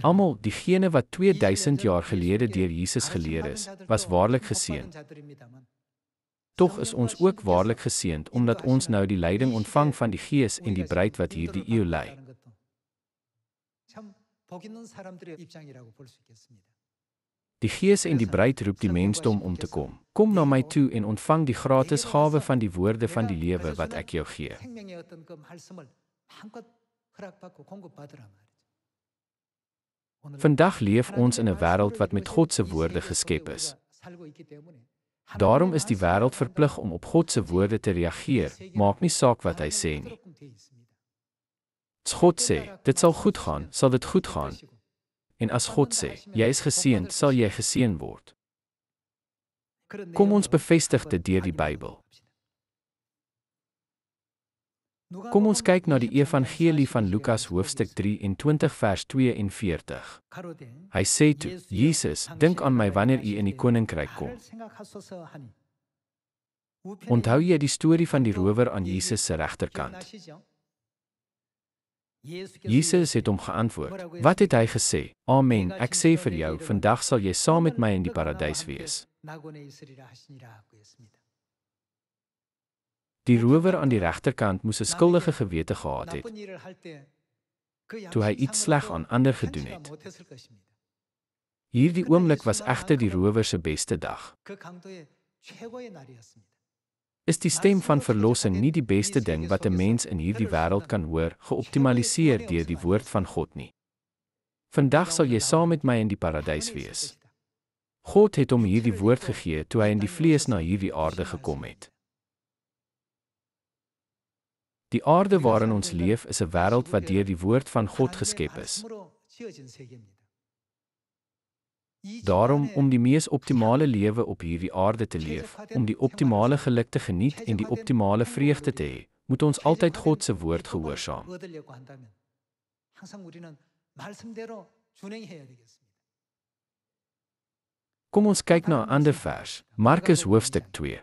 Almal, diegene wat 2000 jaar gelede deur Jesus geleer is, was waarlik geseënd. Tog is ons ook waarlik geseënd omdat ons nou die leiding ontvang van die Gees en die bruid wat hierdie eeu lei. Die Gees en die bruid roep die mensdom om te kom. Kom na my toe en ontvang die gratis gawe van die woorde van die lewe wat ek jou gee. Vandag leef ons in 'n wêreld wat met God se woorde geskep is. Daarom is die wêreld verplig om op God se woorde te reageer, maak nie saak wat hy sê nie. As God sê, dit sal goed gaan, sal dit goed gaan. En as God sê, jy is geseënd, sal jy geseën word. Kom ons bevestig dit deur die Bybel. Kom ons kyk na die Evangelie van Lukas hoofstuk 23 vers 42. Hy sê toe, Jesus, dink aan my wanneer u in die koninkryk kom. Onthou jy die storie van die rower aan Jesus se regterkant? Jesus het hom geantwoord, wat het hy gesê? Amen, ek sê vir jou, vandag sal jy saam met my in die paradys wees. Die rower aan die regterkant moes 'n skuldige gewete gehad het, toe hy iets sleg aan ander gedoen het. Hierdie oomblik was egter die rower se beste dag. Is die stem van verlossing nie die beste ding wat 'n mens in hierdie wêreld kan hoor, geoptimaliseer deur die woord van God nie? Vandag sal jy saam met my in die paradys wees. God het hom hierdie woord gegee toe hy in die vlees na hierdie aarde gekom het. Die aarde waarin ons leef is 'n wêreld wat deur die woord van God geskep is. Daarom, om die mees optimale lewe op hierdie aarde te leef, om die optimale geluk te geniet en die optimale vreugde te hê, moet ons altyd God se woord gehoorsaam. Kom ons kyk na 'n ander vers, Markus hoofstuk 2.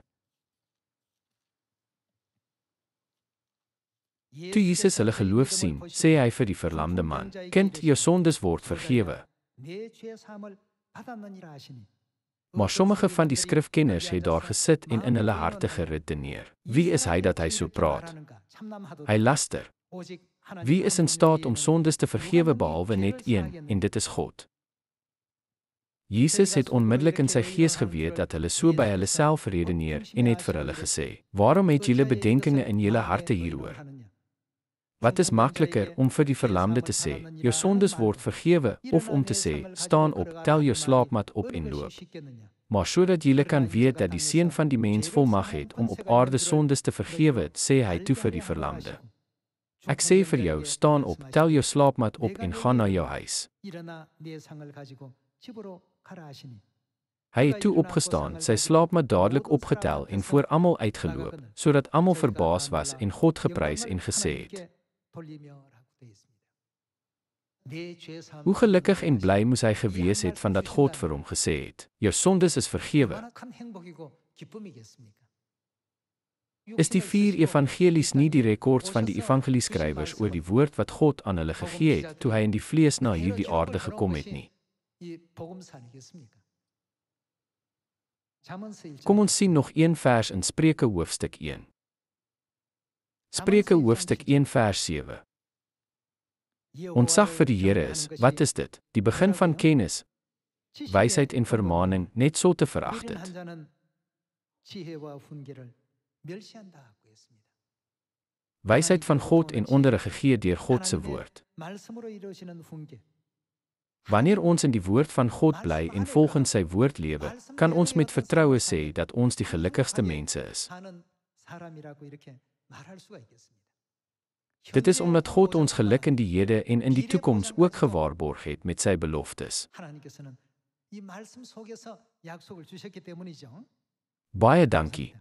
Toe Jesus hulle geloof sien, sê hy vir die verlamde man, kind, jou sondes word vergewe. Maar sommige van die skrifkenners het daar gesit en in hulle harte geredeneer. Wie is hy dat hy so praat? Hy laster. Wie is in staat om sondes te vergewe behalwe net een, en dit is God? Jesus het onmiddellik in sy gees geweet dat hulle so by hulle self redeneer en het vir hulle gesê, waarom het julle bedenkinge in julle harte hieroor? Wat is makliker om vir die verlamde te sê, jou sondes word vergewe, of om te sê, staan op, tel jou slaapmat op en loop? Maar sodat julle kan weet dat die Seun van die mens volmag het om op aarde sondes te vergewe, sê hy toe vir die verlamde. Ek sê vir jou, staan op, tel jou slaapmat op en gaan na jou huis. Hy het toe opgestaan, sy slaapmat dadelik opgetel en voor almal uitgeloop, sodat almal verbaas was en God geprys en gesê het. Hoe gelukkig en bly moes hy gewees het van dat God vir hom gesê het, jou sondes is vergewe. Is die 4 evangelies nie die rekords van die evangelieskrywers oor die woord wat God aan hulle gegee het, toe hy in die vlees na hierdie aarde gekom het nie? Kom ons sien nog een vers in Spreuke hoofstuk 1. Spreuke hoofstuk 1 vers 7. Ontzag vir die Here is, wat is dit? Die begin van kennis, wysheid en vermaaning, net so te verag dit. Wysheid van God en onderrig gegee deur God se woord. Wanneer ons in die woord van God bly en volgens sy woord lewe, kan ons met vertroue sê dat ons die gelukkigste mense is. Dit is omdat God ons geluk in die hede en in die toekoms ook gewaarborg het met sy beloftes. Baie dankie.